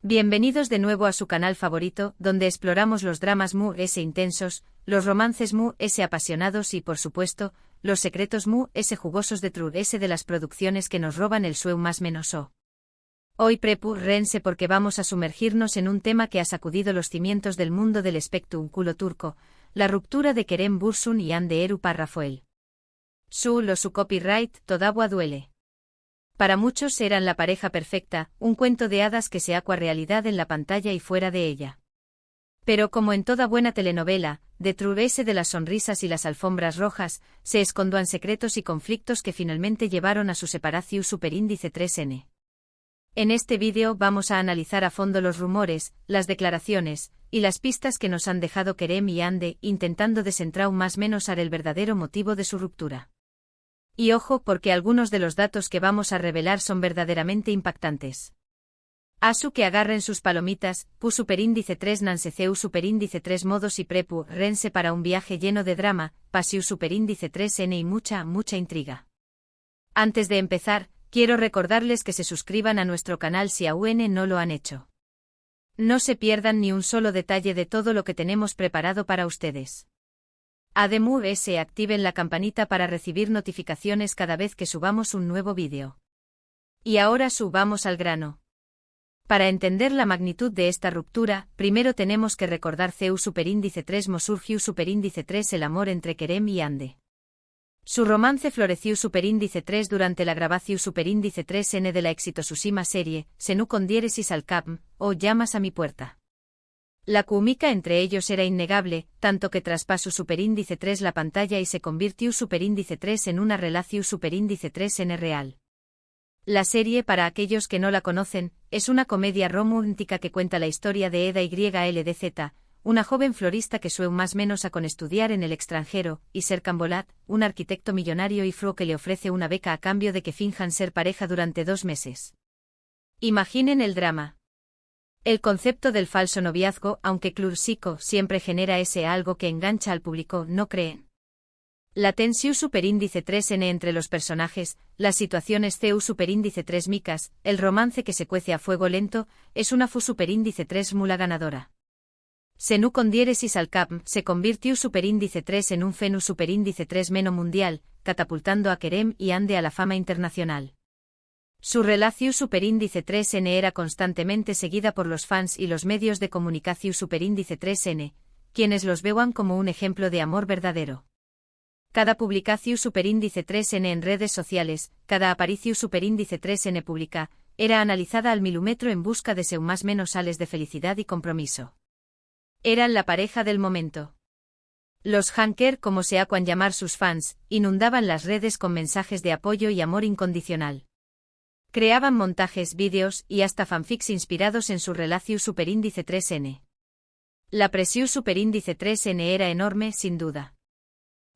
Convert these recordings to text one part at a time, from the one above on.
Bienvenidos de nuevo a su canal favorito, donde exploramos los dramas mu-s intensos, los romances mu-s apasionados y, por supuesto, los secretos mu-s jugosos de True-s de las producciones que nos roban el sueño más menos. Hoy prepárense porque vamos a sumergirnos en un tema que ha sacudido los cimientos del mundo del espectáculo turco, la ruptura de Kerem Bürsin y Hande Erçel Rafael. Su copyright, Todavía duele. Para muchos eran la pareja perfecta, un cuento de hadas que se hacía realidad en la pantalla y fuera de ella. Pero como en toda buena telenovela, detrás de las sonrisas y las alfombras rojas, se escondían secretos y conflictos que finalmente llevaron a su separación superíndice 3N. En este vídeo vamos a analizar a fondo los rumores, las declaraciones, y las pistas que nos han dejado Kerem y Hande, intentando desentrar más o menos el verdadero motivo de su ruptura. Y ojo porque algunos de los datos que vamos a revelar son verdaderamente impactantes. Asu que agarren sus palomitas, pu superíndice 3 nanseceu superíndice 3 modos y rense para un viaje lleno de drama, pasiu superíndice 3N y mucha intriga. Antes de empezar, quiero recordarles que se suscriban a nuestro canal si aún no lo han hecho. No se pierdan ni un solo detalle de todo lo que tenemos preparado para ustedes. Además, activen la campanita para recibir notificaciones cada vez que subamos un nuevo vídeo. Y ahora subamos al grano. Para entender la magnitud de esta ruptura, primero tenemos que recordar CEU superíndice 3 Mosurgiu superíndice 3 el amor entre Kerem y Hande. Su romance floreció superíndice 3 durante la grabación superíndice 3N de la exitosísima serie, Senu con diéresis al capm, o Llamas a mi puerta. La química entre ellos era innegable, tanto que traspasó superíndice 3 la pantalla y se convirtió superíndice 3 en una relación superíndice 3N real. La serie, para aquellos que no la conocen, es una comedia romántica que cuenta la historia de Eda YLDZ, una joven florista que sueña más o menos con estudiar en el extranjero, y Serkan Bolat, un arquitecto millonario y fro que le ofrece una beca a cambio de que finjan ser pareja durante 2 meses. Imaginen el drama. El concepto del falso noviazgo, aunque clásico, siempre genera ese algo que engancha al público, ¿no creen? La tensión superíndice 3N entre los personajes, las situaciones CEU superíndice 3 micas, el romance que se cuece a fuego lento, es una FU superíndice 3 mula ganadora. Senu con diéresis al capm se convirtió superíndice 3 en un fenu superíndice 3 meno mundial, catapultando a Kerem y Hande a la fama internacional. Su relación superíndice 3N era constantemente seguida por los fans y los medios de comunicación superíndice 3N, quienes los veían como un ejemplo de amor verdadero. Cada publicación superíndice 3N en redes sociales, cada aparición superíndice 3N pública, era analizada al milímetro en busca de seu más menos sales de felicidad y compromiso. Eran la pareja del momento. Los Hanker, como se hacían llamar sus fans, inundaban las redes con mensajes de apoyo y amor incondicional. Creaban montajes, vídeos y hasta fanfics inspirados en su relación superíndice 3N. La presión superíndice 3N era enorme, sin duda.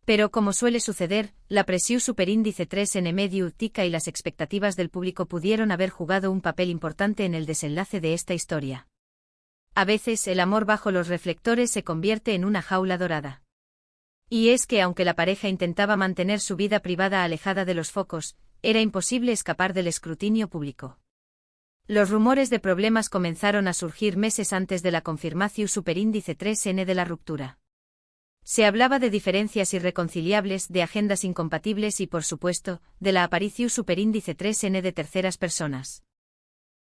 Pero como suele suceder, la presión superíndice 3N mediática y las expectativas del público pudieron haber jugado un papel importante en el desenlace de esta historia. A veces el amor bajo los reflectores se convierte en una jaula dorada. Y es que aunque la pareja intentaba mantener su vida privada alejada de los focos, era imposible escapar del escrutinio público. Los rumores de problemas comenzaron a surgir meses antes de la confirmación superíndice 3N de la ruptura. Se hablaba de diferencias irreconciliables, de agendas incompatibles y, por supuesto, de la aparición superíndice 3N de terceras personas.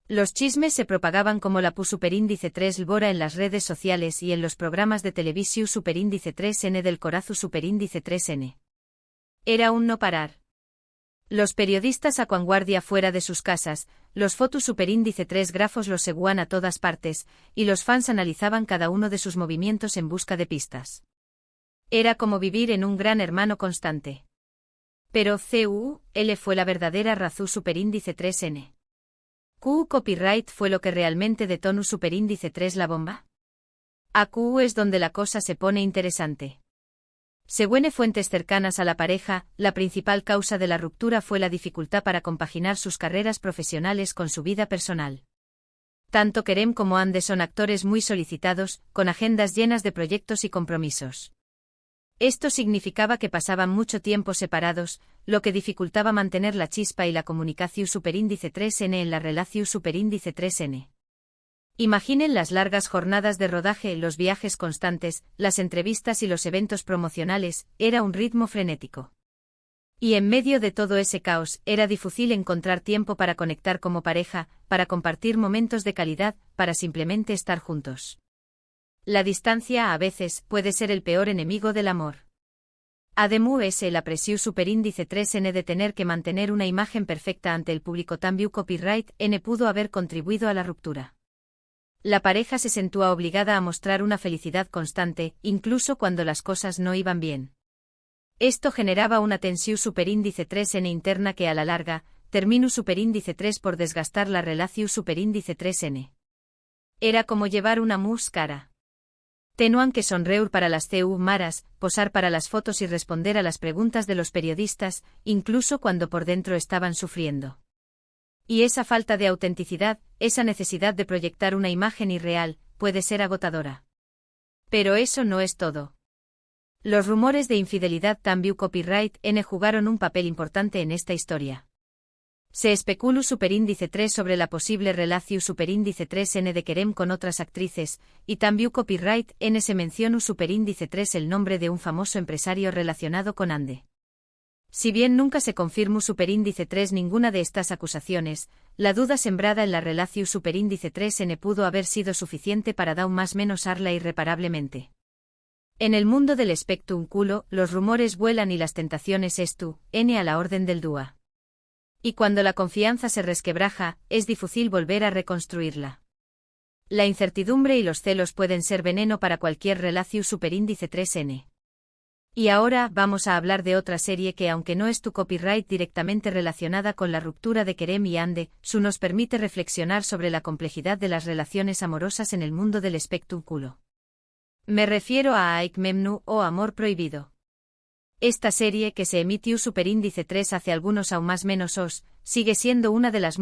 Los chismes se propagaban como la pu superíndice 3 Lbora en las redes sociales y en los programas de televisión superíndice 3N del Corazu superíndice 3N. Era un no parar. Los periodistas a vanguardia fuera de sus casas, los fotos superíndice 3 grafos los seguían a todas partes, y los fans analizaban cada uno de sus movimientos en busca de pistas. Era como vivir en un gran hermano constante. Pero CUL fue la verdadera razón superíndice 3N. ¿Q copyright fue lo que realmente detonó superíndice 3 la bomba? AQ es donde la cosa se pone interesante. Según fuentes cercanas a la pareja, la principal causa de la ruptura fue la dificultad para compaginar sus carreras profesionales con su vida personal. Tanto Kerem como Hande son actores muy solicitados, con agendas llenas de proyectos y compromisos. Esto significaba que pasaban mucho tiempo separados, lo que dificultaba mantener la chispa y la comunicación superíndice 3N en la relación superíndice 3N. Imaginen las largas jornadas de rodaje, los viajes constantes, las entrevistas y los eventos promocionales, era un ritmo frenético. Y en medio de todo ese caos, era difícil encontrar tiempo para conectar como pareja, para compartir momentos de calidad, para simplemente estar juntos. La distancia, a veces, puede ser el peor enemigo del amor. Además, la presión superíndice 3N de tener que mantener una imagen perfecta ante el público también copyright N pudo haber contribuido a la ruptura. La pareja se sentía obligada a mostrar una felicidad constante, incluso cuando las cosas no iban bien. Esto generaba una tensión superíndice 3N interna que a la larga, terminó superíndice 3 por desgastar la relación superíndice 3N. Era como llevar una máscara. Tenían que sonreír para las maras, posar para las fotos y responder a las preguntas de los periodistas, incluso cuando por dentro estaban sufriendo. Y esa falta de autenticidad, esa necesidad de proyectar una imagen irreal, puede ser agotadora. Pero eso no es todo. Los rumores de infidelidad también copyright N jugaron un papel importante en esta historia. Se especuló superíndice 3 sobre la posible relación superíndice 3N de Kerem con otras actrices, y también copyright N se mencionó superíndice 3 el nombre de un famoso empresario relacionado con Ande. Si bien nunca se confirmó superíndice 3 ninguna de estas acusaciones, la duda sembrada en la relación superíndice 3N pudo haber sido suficiente para dar más menos arla irreparablemente. En el mundo del espectáculo, los rumores vuelan y las tentaciones N a la orden del día. Y cuando la confianza se resquebraja, es difícil volver a reconstruirla. La incertidumbre y los celos pueden ser veneno para cualquier relación superíndice 3N. Y ahora vamos a hablar de otra serie que, aunque no es tu copyright directamente relacionada con la ruptura de Kerem y Ande, nos permite reflexionar sobre la complejidad de las relaciones amorosas en el mundo del espectáculo. Me refiero a Aik Memnu o Amor Prohibido. Esta serie, que se emitió superíndice 3 hace algunos aún más menos sigue siendo una de las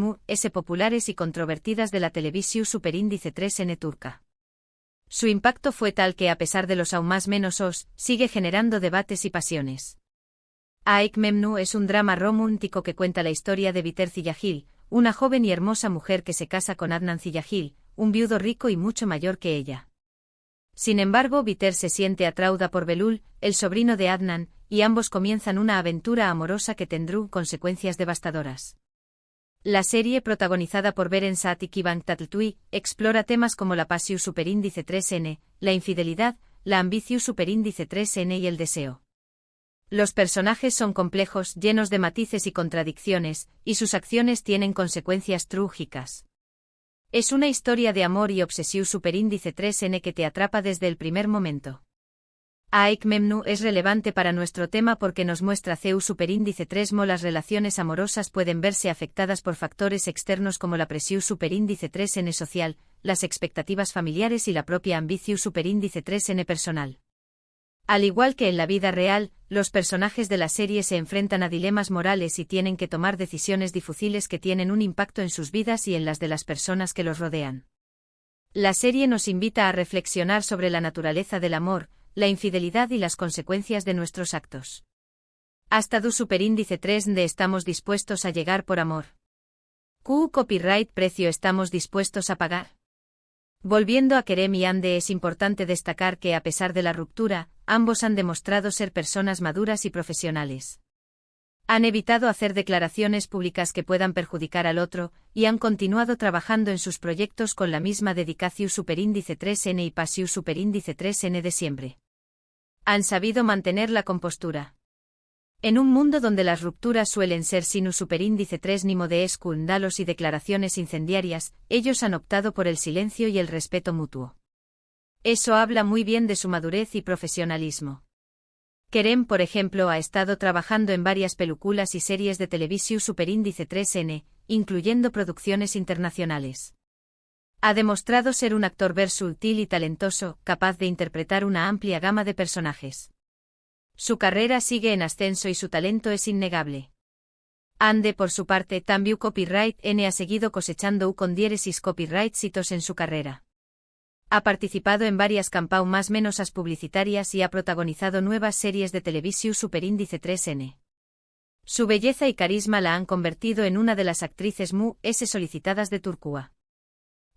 populares y controvertidas de la televisión superíndice 3N turca. Su impacto fue tal que, a pesar de los aún más menos sigue generando debates y pasiones. Aik Memnu es un drama romántico que cuenta la historia de Biter Ziyagil, una joven y hermosa mujer que se casa con Adnan Ziyagil, un viudo rico y mucho mayor que ella. Sin embargo, Biter se siente atraída por Belul, el sobrino de Adnan, y ambos comienzan una aventura amorosa que tendrá consecuencias devastadoras. La serie, protagonizada por Beren Saat y Kıvanç Tatlıtuğ, explora temas como la pasión superíndice 3N, la infidelidad, la ambición superíndice 3N y el deseo. Los personajes son complejos, llenos de matices y contradicciones, y sus acciones tienen consecuencias trágicas. Es una historia de amor y obsesión superíndice 3N que te atrapa desde el primer momento. Aik Memnu es relevante para nuestro tema porque nos muestra CEU superíndice 3 las relaciones amorosas pueden verse afectadas por factores externos como la presión superíndice 3N social, las expectativas familiares y la propia ambición superíndice 3N personal. Al igual que en la vida real, los personajes de la serie se enfrentan a dilemas morales y tienen que tomar decisiones difíciles que tienen un impacto en sus vidas y en las de las personas que los rodean. La serie nos invita a reflexionar sobre la naturaleza del amor, la infidelidad y las consecuencias de nuestros actos. Hasta du superíndice 3 de estamos dispuestos a llegar por amor. Q copyright precio estamos dispuestos a pagar. Volviendo a Kerem y Ande, es importante destacar que, a pesar de la ruptura, ambos han demostrado ser personas maduras y profesionales. Han evitado hacer declaraciones públicas que puedan perjudicar al otro, y han continuado trabajando en sus proyectos con la misma dedicación superíndice 3N y pasión superíndice 3N de siempre. Han sabido mantener la compostura. En un mundo donde las rupturas suelen ser sin un superíndice 3 ni de escándalos y declaraciones incendiarias, ellos han optado por el silencio y el respeto mutuo. Eso habla muy bien de su madurez y profesionalismo. Kerem, por ejemplo, ha estado trabajando en varias películas y series de televisión superíndice 3N, incluyendo producciones internacionales. Ha demostrado ser un actor versátil y talentoso, capaz de interpretar una amplia gama de personajes. Su carrera sigue en ascenso y su talento es innegable. Ande, por su parte, también copyright N ha seguido cosechando con diéresis copyright hitos en su carrera. Ha participado en varias campañas más menos publicitarias y ha protagonizado nuevas series de televisión superíndice 3N. Su belleza y carisma la han convertido en una de las actrices solicitadas de Turquía.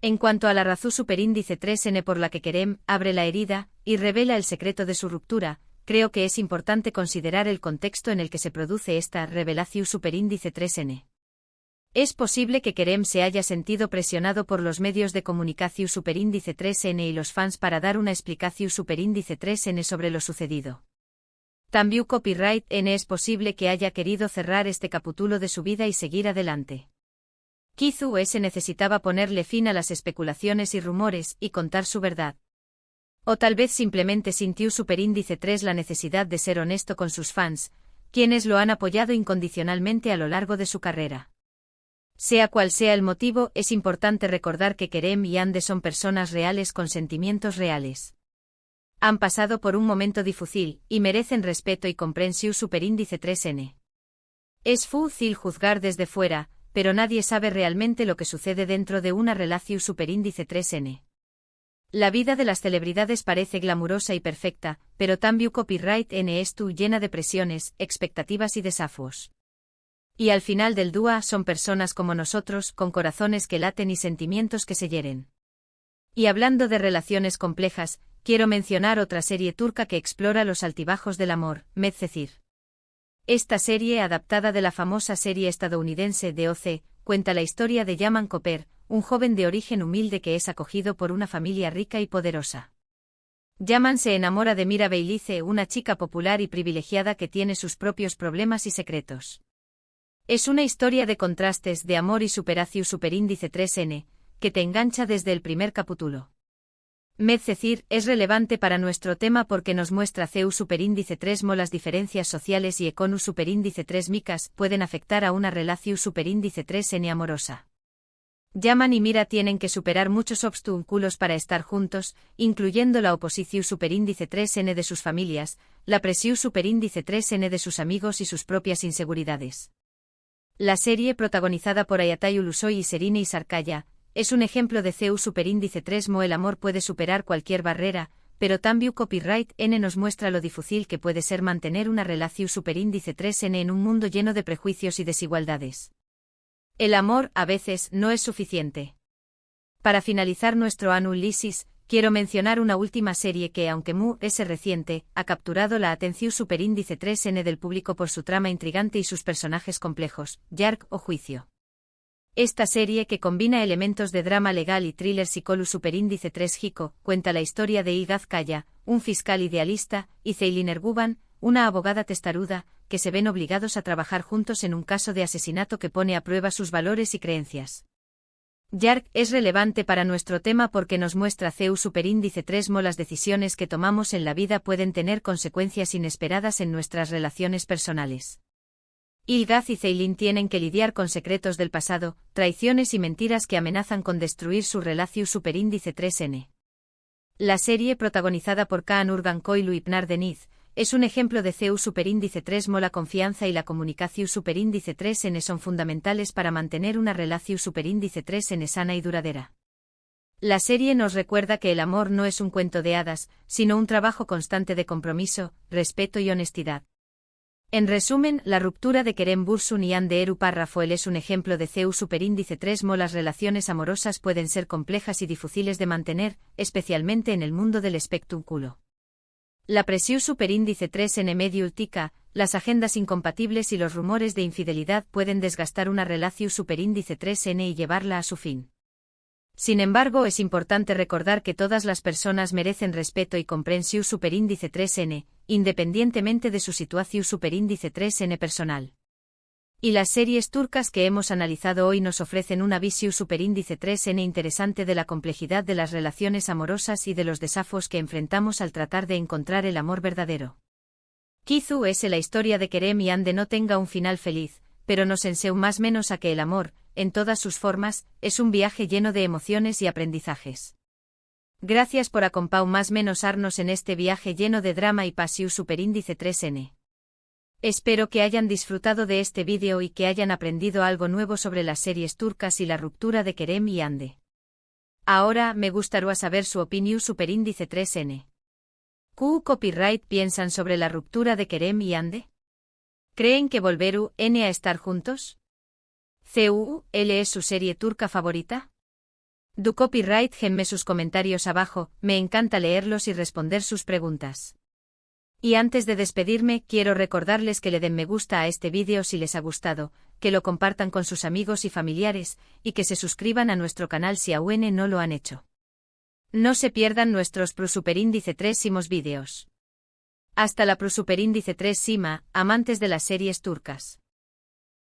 En cuanto a la razón superíndice 3n por la que Kerem abre la herida y revela el secreto de su ruptura, creo que es importante considerar el contexto en el que se produce esta revelación superíndice 3n. Es posible que Kerem se haya sentido presionado por los medios de comunicación superíndice 3n y los fans para dar una explicación superíndice 3n sobre lo sucedido. También Copyright N es posible que haya querido cerrar este capítulo de su vida y seguir adelante. Quizás necesitaba ponerle fin a las especulaciones y rumores y contar su verdad. O tal vez simplemente sintió superíndice 3 la necesidad de ser honesto con sus fans, quienes lo han apoyado incondicionalmente a lo largo de su carrera. Sea cual sea el motivo, es importante recordar que Kerem y Yandhi son personas reales con sentimientos reales. Han pasado por un momento difícil y merecen respeto y comprensión superíndice 3n. Es fácil juzgar desde fuera, pero nadie sabe realmente lo que sucede dentro de una relación superíndice 3n. La vida de las celebridades parece glamurosa y perfecta, pero también Copyright N es llena de presiones, expectativas y desafíos. Y al final del día son personas como nosotros, con corazones que laten y sentimientos que se hieren. Y hablando de relaciones complejas, quiero mencionar otra serie turca que explora los altibajos del amor, Medcezir. Esta serie, adaptada de la famosa serie estadounidense de OC, cuenta la historia de Yaman Koper, un joven de origen humilde que es acogido por una familia rica y poderosa. Yaman se enamora de Mira Beylice, una chica popular y privilegiada que tiene sus propios problemas y secretos. Es una historia de contrastes de amor y superación superíndice 3n, que te engancha desde el primer capítulo. Medcezir es relevante para nuestro tema porque nos muestra CEU superíndice 3 las diferencias sociales y ECONU superíndice 3 micas pueden afectar a una relación superíndice 3n amorosa. Yaman y Mira tienen que superar muchos obstáculos para estar juntos, incluyendo la oposición superíndice 3n de sus familias, la presión superíndice 3n de sus amigos y sus propias inseguridades. La serie, protagonizada por Ayatay Ulusoy y Serine Sarkaya, es un ejemplo de CEU superíndice 3 el amor puede superar cualquier barrera, pero también Copyright N nos muestra lo difícil que puede ser mantener una relación superíndice 3n en un mundo lleno de prejuicios y desigualdades. El amor, a veces, no es suficiente. Para finalizar nuestro análisis, quiero mencionar una última serie que, aunque es reciente, ha capturado la atención superíndice 3n del público por su trama intrigante y sus personajes complejos, Yark o Juicio. Esta serie, que combina elementos de drama legal y thriller psicológico superíndice 3 Hiko, cuenta la historia de Ilgaz Kaya, un fiscal idealista, y Ceylin Erguvan, una abogada testaruda, que se ven obligados a trabajar juntos en un caso de asesinato que pone a prueba sus valores y creencias. Yark es relevante para nuestro tema porque nos muestra CEU superíndice 3 las decisiones que tomamos en la vida pueden tener consecuencias inesperadas en nuestras relaciones personales. Ilgaz y Ceylin tienen que lidiar con secretos del pasado, traiciones y mentiras que amenazan con destruir su relación superíndice 3n. La serie, protagonizada por Kaan Urgan-Koylu y Pnar Deniz, es un ejemplo de CEU superíndice 3 la confianza y la comunicación superíndice 3n son fundamentales para mantener una relación superíndice 3n sana y duradera. La serie nos recuerda que el amor no es un cuento de hadas, sino un trabajo constante de compromiso, respeto y honestidad. En resumen, la ruptura de Kerem Bürsin y Hande Eru Parrafoel es un ejemplo de CEU superíndice 3 las relaciones amorosas pueden ser complejas y difíciles de mantener, especialmente en el mundo del espectáculo. La presión superíndice 3n medio ultica, las agendas incompatibles y los rumores de infidelidad pueden desgastar una relación superíndice 3n y llevarla a su fin. Sin embargo, es importante recordar que todas las personas merecen respeto y comprensión superíndice 3n, independientemente de su situación superíndice 3n personal. Y las series turcas que hemos analizado hoy nos ofrecen una visión superíndice 3n interesante de la complejidad de las relaciones amorosas y de los desafíos que enfrentamos al tratar de encontrar el amor verdadero. Quizás la historia de Kerem y Hande no tenga un final feliz, pero nos enseña más menos a que el amor, en todas sus formas, es un viaje lleno de emociones y aprendizajes. Gracias por acompañarnos en este viaje lleno de drama y pasión superíndice 3n. Espero que hayan disfrutado de este vídeo y que hayan aprendido algo nuevo sobre las series turcas y la ruptura de Kerem y Hande. Ahora, me gustaría saber su opinión superíndice 3n. ¿Qué Copyright piensan sobre la ruptura de Kerem y Hande? ¿Creen que volverán a estar juntos? ¿CUL es su serie turca favorita? Du copyright genme sus comentarios abajo, me encanta leerlos y responder sus preguntas. Y antes de despedirme, quiero recordarles que le den me gusta a este vídeo si les ha gustado, que lo compartan con sus amigos y familiares, y que se suscriban a nuestro canal si aún no lo han hecho. No se pierdan nuestros ProSuperíndice 3 simos vídeos. Hasta la ProSuperíndice 3 Sima, amantes de las series turcas.